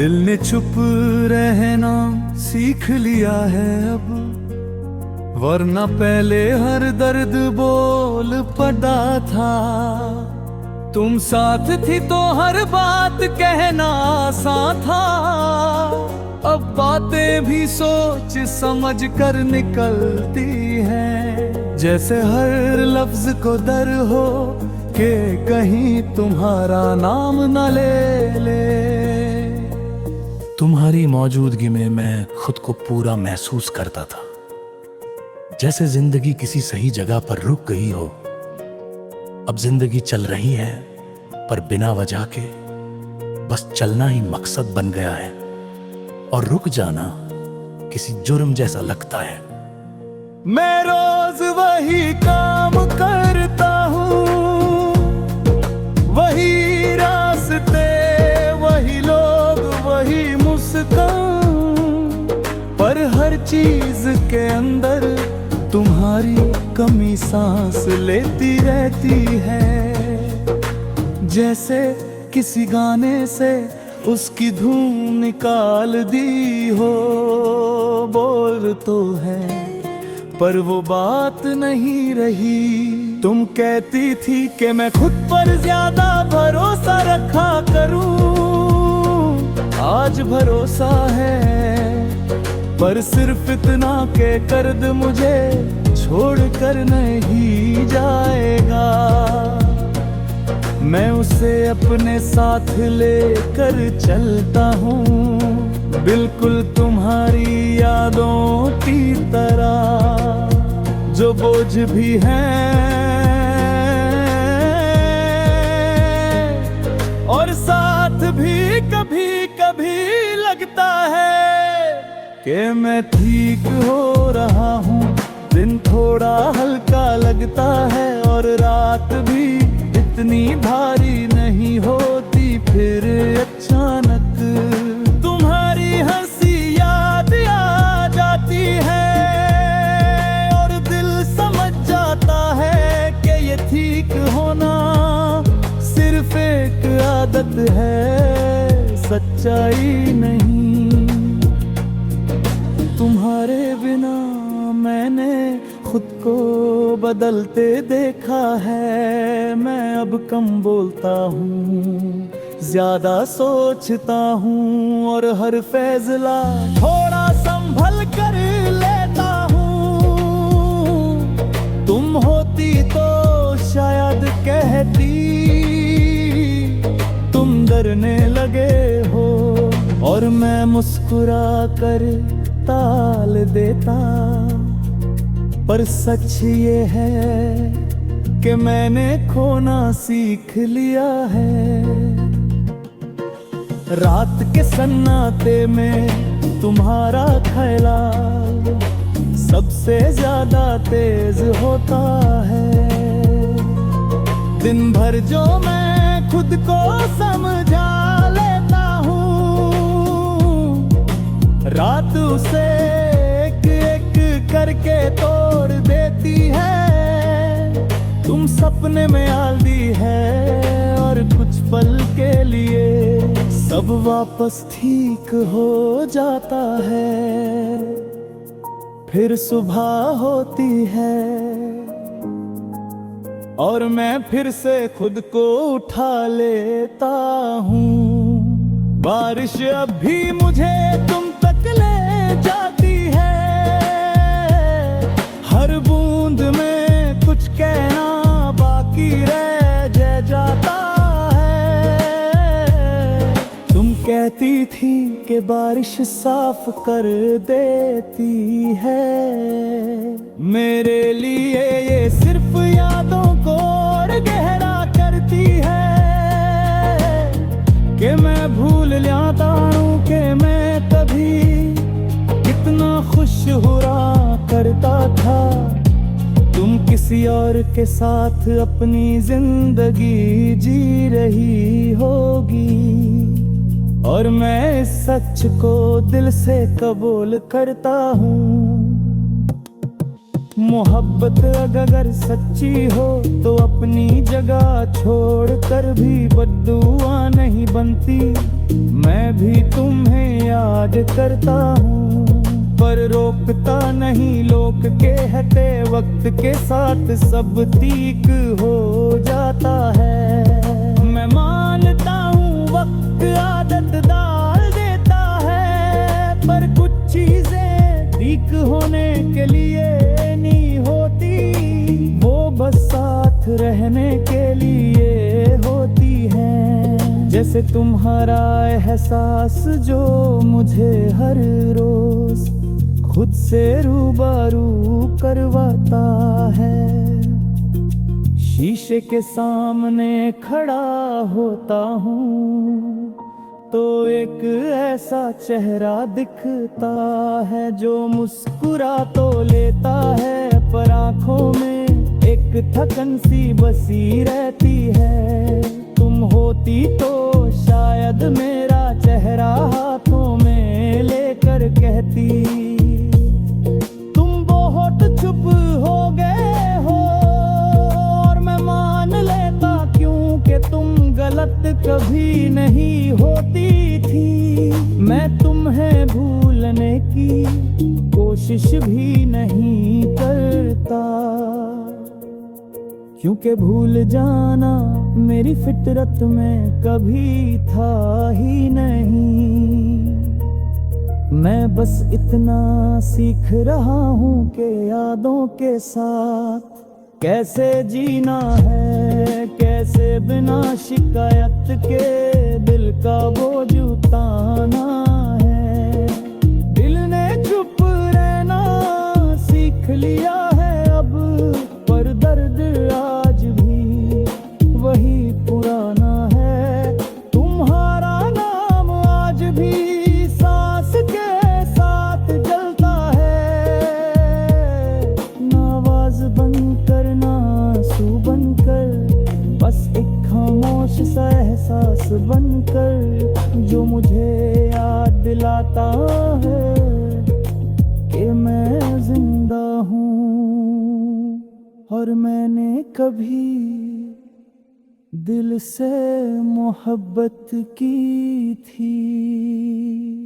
दिल ने चुप रहना सीख लिया है अब, वरना पहले हर दर्द बोल पड़ा था। तुम साथ थी तो हर बात कहना आसान था, अब बातें भी सोच समझ कर निकलती हैं। जैसे हर लफ्ज को डर हो कि कहीं तुम्हारा नाम न ले ले। तुम्हारी मौजूदगी में मैं खुद को पूरा महसूस करता था, जैसे जिंदगी किसी सही जगह पर रुक गई हो। अब जिंदगी चल रही है पर बिना वजह के, बस चलना ही मकसद बन गया है और रुक जाना किसी जुर्म जैसा लगता है। मैं रोज वही काम करता हूँ, वही रास्ते, वही लोग, वही मुस्कान, पर हर चीज के अंदर तुम्हारी कमी सांस लेती रहती है। जैसे किसी गाने से उसकी धुन निकाल दी हो, बोल तो है पर वो बात नहीं रही। तुम कहती थी कि मैं खुद पर ज्यादा भरोसा रखा करूं, आज भरोसा है पर सिर्फ इतना के कर्द मुझे छोड़कर नहीं जाएगा। मैं उसे अपने साथ लेकर चलता हूँ, बिल्कुल तुम्हारी यादों की तरह, जो बोझ भी है और साथ भी कभी कभी लगता है कि मैं ठीक हो रहा हूँ। दिन थोड़ा हल्का लगता है और रात भी इतनी भारी नहीं होती। फिर अचानक तुम्हारी हंसी याद आ जाती है और दिल समझ जाता है कि ये ठीक होना सिर्फ एक आदत है, सच्चाई नहीं। तुम्हारे बिना मैंने खुद को बदलते देखा है। मैं अब कम बोलता हूँ, ज्यादा सोचता हूँ और हर फैसला थोड़ा संभल कर लेता हूँ। तुम होती तो शायद कहती तुम डरने लगे हो, और मैं मुस्कुरा कर टाल देता। पर सच ये है कि मैंने खोना सीख लिया है। रात के सन्नाटे में तुम्हारा ख्याल सबसे ज्यादा तेज होता है। दिन भर जो मैं खुद को समझा लेता हूँ, रात उसे एक एक करके तोड़ देती है। तुम सपने में आल्दी है और कुछ पल के लिए सब वापस ठीक हो जाता है। फिर सुबह होती है और मैं फिर से खुद को उठा लेता हूँ। बारिश अब भी मुझे तुम तक ले जाती है, हर बूंद में कुछ कहना बाकी रह जाता है। तुम कहती थी कि बारिश साफ कर देती है, मेरे लिए ये सिर्फ यादों को और गहरा करती है। कि मैं भूल जाता हूँ कि मैं कभी कितना खुश हुआ करता था। तुम किसी और के साथ अपनी जिंदगी जी रही होगी, और मैं इस सच को दिल से कबूल करता हूँ। मोहब्बत अगर सच्ची हो तो अपनी जगह छोड़कर भी बद्दुआ नहीं बनती। मैं भी तुम्हें याद करता हूँ, पर रोकता नहीं लोग कहते वक्त के साथ सब ठीक हो जाता है। मैं मानता हूँ वक्त आदत डाल देता है, पर कुछ चीजें ठीक होने के लिए नहीं होती, वो बस साथ रहने के लिए होती हैं। जैसे तुम्हारा एहसास जो मुझे हर रोज खुद से रूबरू करवाता है। शीशे के सामने खड़ा होता हूँ तो एक ऐसा चेहरा दिखता है जो मुस्कुरा तो लेता है, पर आंखों में एक थकन सी बसी रहती है। तुम होती तो शायद मेरा चेहरा हाथों में लेकर कहती, तुम बहुत चुप हो गए हो, और मैं मान लेता क्योंकि तुम गलत कभी नहीं होती थी। मैं तुम्हें भूलने की कोशिश भी नहीं करता, क्योंकि भूल जाना मेरी फितरत में कभी था ही नहीं। मैं बस इतना सीख रहा हूँ कि यादों के साथ कैसे जीना है, कैसे बिना शिकायत के दिल का बोझ उतारना है। दिल ने चुप रहना सीख लिया है अब, पर दर्द आज भी वही पुराना है। तुम्हारा नाम आज भी सांस के साथ जलता है, ना आवाज बनकर ना आंसू बनकर, बस एक खामोश सा एहसास बनकर जो मुझे याद दिलाता है कि मैं जिंदा हूँ और मैंने कभी दिल से मोहब्बत की थी।